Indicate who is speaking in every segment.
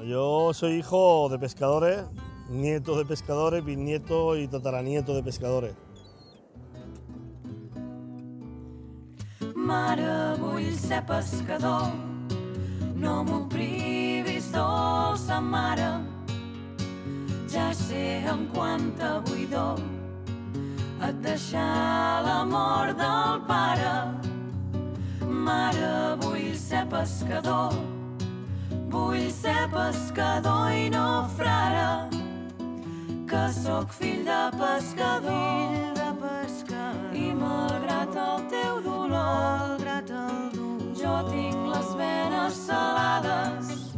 Speaker 1: Yo soy hijo de pescadores, nieto de pescadores, bisnieto y tataranieto de pescadores.
Speaker 2: Mare, vull ser pescador, no m'ho privis, dolça mare. Ja sé amb quanta buidor et deixà la mort del pare. Mare, vull ser pescador i no frare, que sóc fill de pescador, i malgrat el teu dolor, jo tinc les venes salades.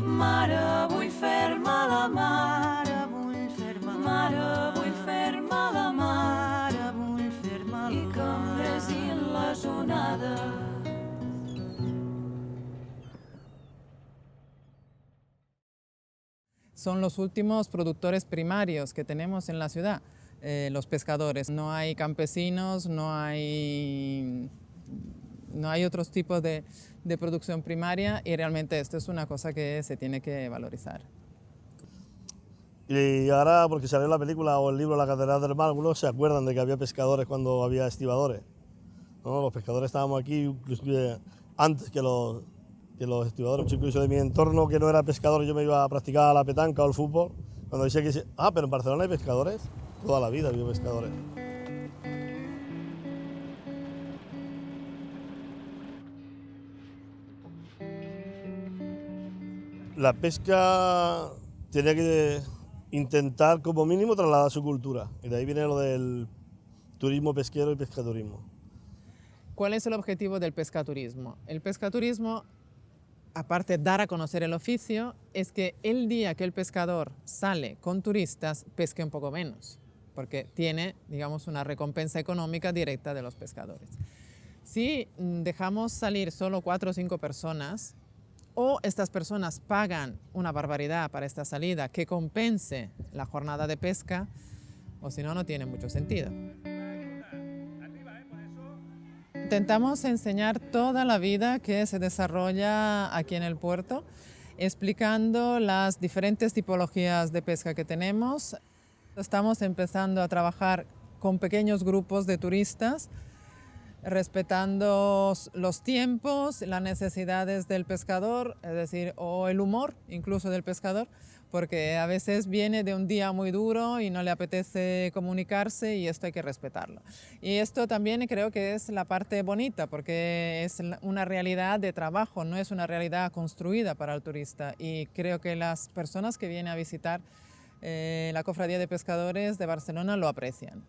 Speaker 2: Mare, vull fer-me la mar, mare, vull fer-me la mar, i que em bresin les onades.
Speaker 3: Son los últimos productores primarios que tenemos en la ciudad, los pescadores. No hay campesinos, no hay otros tipos de producción primaria, y realmente esto es una cosa que se tiene que valorizar.
Speaker 1: Y ahora, porque salió la película o el libro La Catedral del Mar, algunos se acuerdan de que había pescadores cuando había estibadores, ¿no? Los pescadores estábamos aquí inclusive antes que los estibadores, incluso de mi entorno que no era pescador, yo me iba a practicar la petanca o el fútbol. Cuando decía que pero en Barcelona hay pescadores, toda la vida había pescadores. La pesca tenía que intentar como mínimo trasladar su cultura, y de ahí viene lo del turismo pesquero y pescaturismo.
Speaker 3: ¿Cuál es el objetivo del pescaturismo? El pescaturismo, aparte de dar a conocer el oficio, es que el día que el pescador sale con turistas, pesque un poco menos, porque tiene, digamos, una recompensa económica directa de los pescadores. Si dejamos salir solo 4 o 5 personas, o estas personas pagan una barbaridad para esta salida que compense la jornada de pesca, o si no, no tiene mucho sentido. Intentamos enseñar toda la vida que se desarrolla aquí en el puerto, explicando las diferentes tipologías de pesca que tenemos. Estamos empezando a trabajar con pequeños grupos de turistas, respetando los tiempos, las necesidades del pescador, es decir, o el humor incluso del pescador, porque a veces viene de un día muy duro y no le apetece comunicarse, y esto hay que respetarlo. Y esto también creo que es la parte bonita, porque es una realidad de trabajo, no es una realidad construida para el turista, y creo que las personas que vienen a visitar la Cofradía de Pescadores de Barcelona lo aprecian.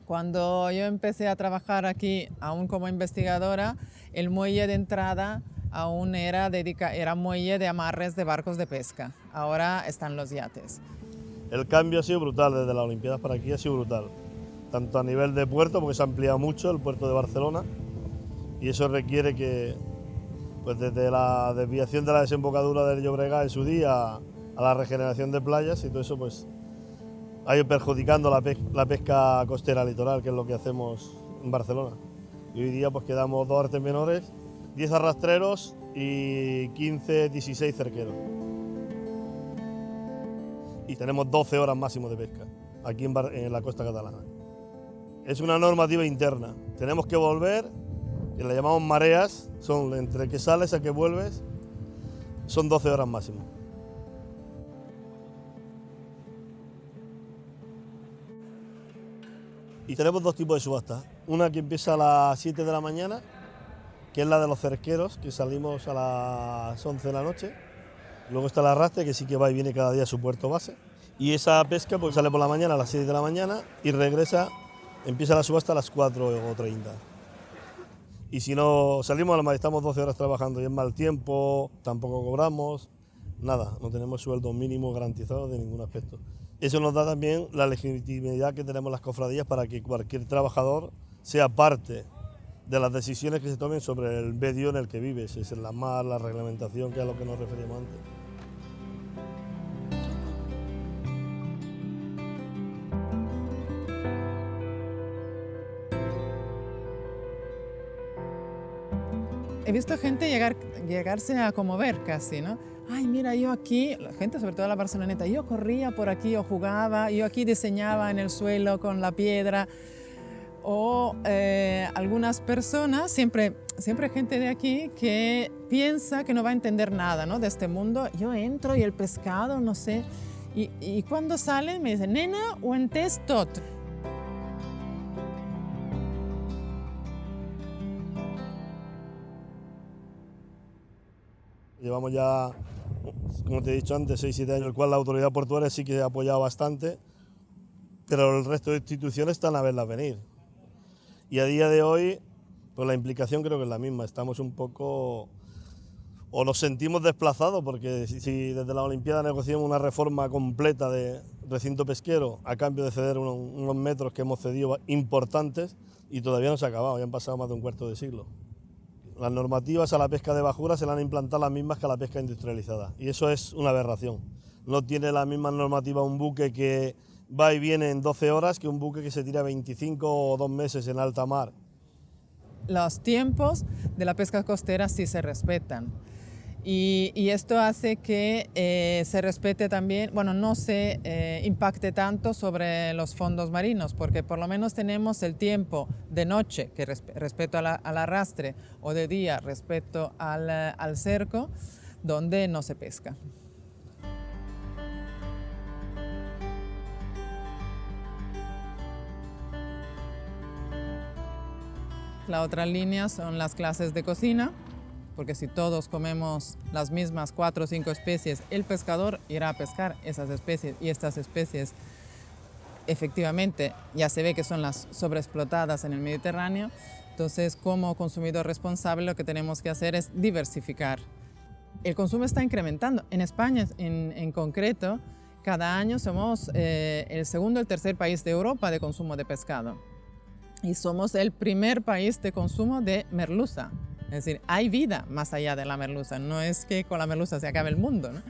Speaker 3: Cuando yo empecé a trabajar aquí, aún como investigadora, el muelle de entrada aún era muelle de amarres de barcos de pesca. Ahora están los yates.
Speaker 1: El cambio ha sido brutal, desde las Olimpiadas para aquí ha sido brutal. Tanto a nivel de puerto, porque se ha ampliado mucho el puerto de Barcelona, y eso requiere que, pues desde la desviación de la desembocadura del Llobregat en su día a la regeneración de playas y todo eso, pues ha ido perjudicando la pesca costera litoral, que es lo que hacemos en Barcelona. Y hoy día pues quedamos 2 artes menores, 10 arrastreros y 15, 16 cerqueros. Y tenemos 12 horas máximo de pesca aquí en la costa catalana. Es una normativa interna. Tenemos que volver, que la llamamos mareas, son entre que sales a que vuelves, son 12 horas máximo. Y tenemos 2 tipos de subastas. Una que empieza a las 7 de la mañana, que es la de los cerqueros, que salimos a las 11 de la noche. Luego está el arrastre, que sí que va y viene cada día a su puerto base. Y esa pesca pues sale por la mañana a las 6 de la mañana y regresa, empieza la subasta a las 4:30. Y si no salimos, a lo estamos 12 horas trabajando y es mal tiempo, tampoco cobramos, nada, no tenemos sueldo mínimo garantizado de ningún aspecto. Eso nos da también la legitimidad que tenemos las cofradías para que cualquier trabajador sea parte de las decisiones que se tomen sobre el medio en el que vives, es la mar, la reglamentación, que es a lo que nos referimos antes.
Speaker 3: he visto gente llegarse a conmover casi, ¿no? Ay, mira, yo aquí, la gente, sobre todo la barceloneta, yo corría por aquí o jugaba, yo aquí diseñaba en el suelo con la piedra. O algunas personas, siempre gente de aquí que piensa que no va a entender nada, ¿no?, de este mundo. Yo entro y el pescado, no sé, y cuando sale me dicen, nena, ho he entès tot.
Speaker 1: Llevamos ya, como te he dicho antes, 6-7 años, el cual la autoridad portuaria sí que ha apoyado bastante, pero el resto de instituciones están a verlas venir. Y a día de hoy, pues la implicación creo que es la misma. Estamos un poco, o nos sentimos desplazados, porque si desde la Olimpiada negociamos una reforma completa de recinto pesquero a cambio de ceder unos metros que hemos cedido importantes, y todavía no se ha acabado, ya han pasado más de un cuarto de siglo. Las normativas a la pesca de bajura se le han implantado las mismas que a la pesca industrializada, y eso es una aberración. No tiene la misma normativa un buque que va y viene en 12 horas que un buque que se tira 25 o 2 meses en alta mar.
Speaker 3: Los tiempos de la pesca costera sí se respetan. Y esto hace que se respete también, bueno, no se impacte tanto sobre los fondos marinos, porque por lo menos tenemos el tiempo de noche, que respecto al arrastre, o de día respecto al cerco, donde no se pesca. La otra línea son las clases de cocina, porque si todos comemos las mismas 4 o 5 especies, el pescador irá a pescar esas especies, y estas especies efectivamente ya se ve que son las sobreexplotadas en el Mediterráneo. Entonces, como consumidor responsable, lo que tenemos que hacer es diversificar. El consumo está incrementando. En España, en concreto, cada año somos el segundo o el tercer país de Europa de consumo de pescado. Y somos el primer país de consumo de merluza. Es decir, hay vida más allá de la merluza. No es que con la merluza se acabe el mundo, ¿no?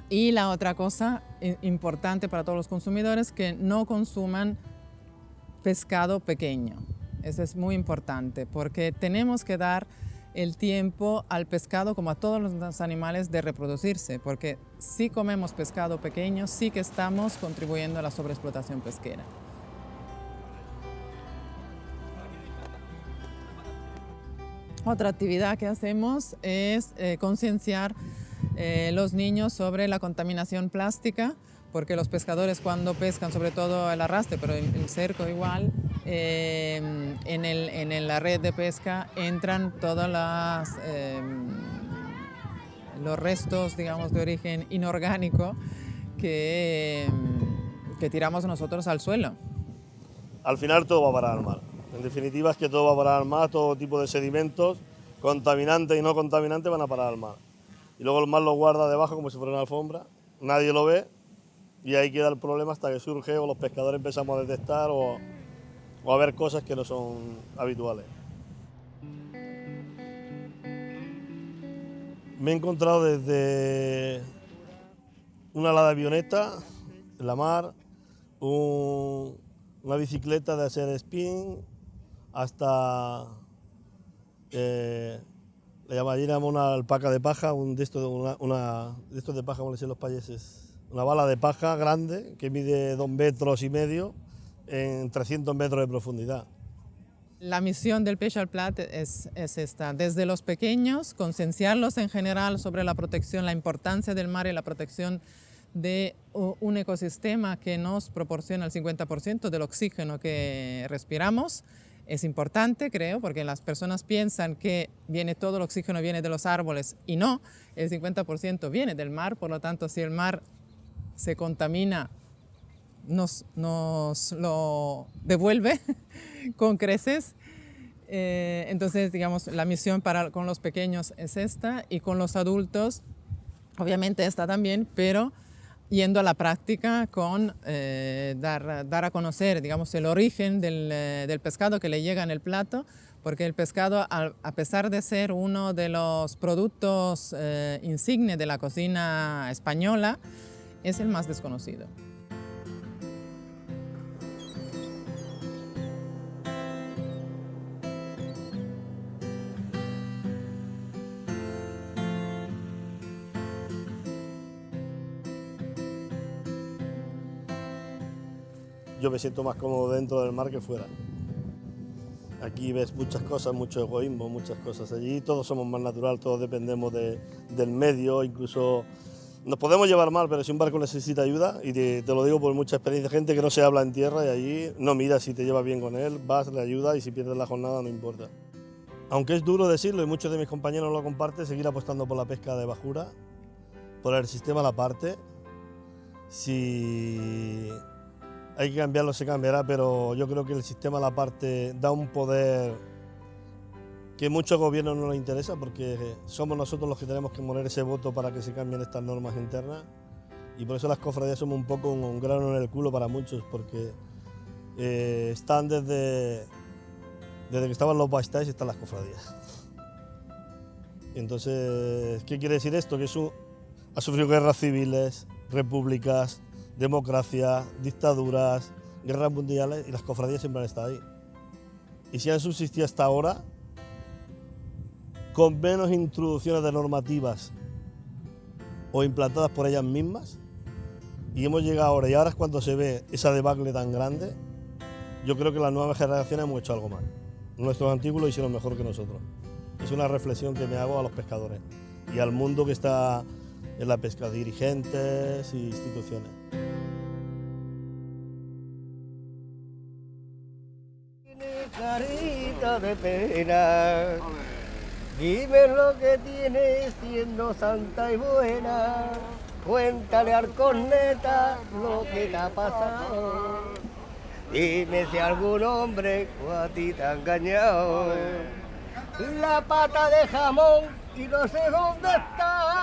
Speaker 3: Y la otra cosa importante para todos los consumidores, que no consuman pescado pequeño. Eso es muy importante, porque tenemos que dar el tiempo al pescado, como a todos los animales, de reproducirse, porque si comemos pescado pequeño, sí que estamos contribuyendo a la sobreexplotación pesquera. Otra actividad que hacemos es concienciar los niños sobre la contaminación plástica, porque los pescadores, cuando pescan, sobre todo el arrastre, pero el cerco igual, en la red de pesca entran todos los restos, digamos, de origen inorgánico que tiramos nosotros al suelo.
Speaker 1: Al final todo va a parar al mar. En definitiva es que todo va a parar al mar, todo tipo de sedimentos, contaminantes y no contaminantes, van a parar al mar. Y luego el mar lo guarda debajo como si fuera una alfombra, nadie lo ve, y ahí queda el problema hasta que surge o los pescadores empezamos a detectar o a ver cosas que no son habituales. Me he encontrado desde una ala de avioneta en la mar, una bicicleta de hacer spinning, hasta le llamaríamos una alpaca de paja, de estos de paja, como le dicen los payeses, una bala de paja grande que mide 2,5 metros en 300 metros de profundidad.
Speaker 3: La misión del Peix al Plat es esta, desde los pequeños, concienciarlos en general sobre la protección, la importancia del mar y la protección de un ecosistema que nos proporciona el 50% del oxígeno que respiramos. Es importante, creo, porque las personas piensan que todo el oxígeno viene de los árboles, y no, el 50% viene del mar. Por lo tanto, si el mar se contamina, nos lo devuelve con creces. Entonces, digamos, la misión con los pequeños es esta, y con los adultos, obviamente esta también, pero yendo a la práctica con dar a conocer, digamos, el origen del pescado que le llega en el plato, porque el pescado, a pesar de ser uno de los productos insignes de la cocina española, es el más desconocido.
Speaker 1: yo me siento más cómodo dentro del mar que fuera. Aquí ves muchas cosas, mucho egoísmo, muchas cosas. Allí todos somos más natural, todos dependemos del medio, incluso nos podemos llevar mal, pero si un barco necesita ayuda, y te lo digo por mucha experiencia, gente que no se habla en tierra y allí no mira si te llevas bien con él, vas, le ayudas y si pierdes la jornada no importa. Aunque es duro decirlo y muchos de mis compañeros lo comparten, seguir apostando por la pesca de bajura, por el sistema a la parte. Si hay que cambiarlo, se cambiará, pero yo creo que el sistema a la parte da un poder que muchos gobiernos no les interesa, porque somos nosotros los que tenemos que poner ese voto para que se cambien estas normas internas, y por eso las cofradías somos un poco un grano en el culo para muchos, porque están desde que estaban los backstage están las cofradías. Entonces, ¿qué quiere decir esto? Que ha sufrido guerras civiles, repúblicas, democracia, dictaduras, guerras mundiales, y las cofradías siempre han estado ahí. Y si han subsistido hasta ahora, con menos introducciones de normativas o implantadas por ellas mismas, y hemos llegado ahora, y ahora es cuando se ve esa debacle tan grande, yo creo que las nuevas generaciones hemos hecho algo mal. Nuestros antiguos lo hicieron mejor que nosotros. Es una reflexión que me hago a los pescadores y al mundo que está en la pesca, dirigentes e instituciones.
Speaker 4: Tiene carita de pena, dime lo que tiene siendo santa y buena, cuéntale al corneta lo que te ha pasado, dime si algún hombre a ti te ha engañado, la pata de jamón y no sé dónde está.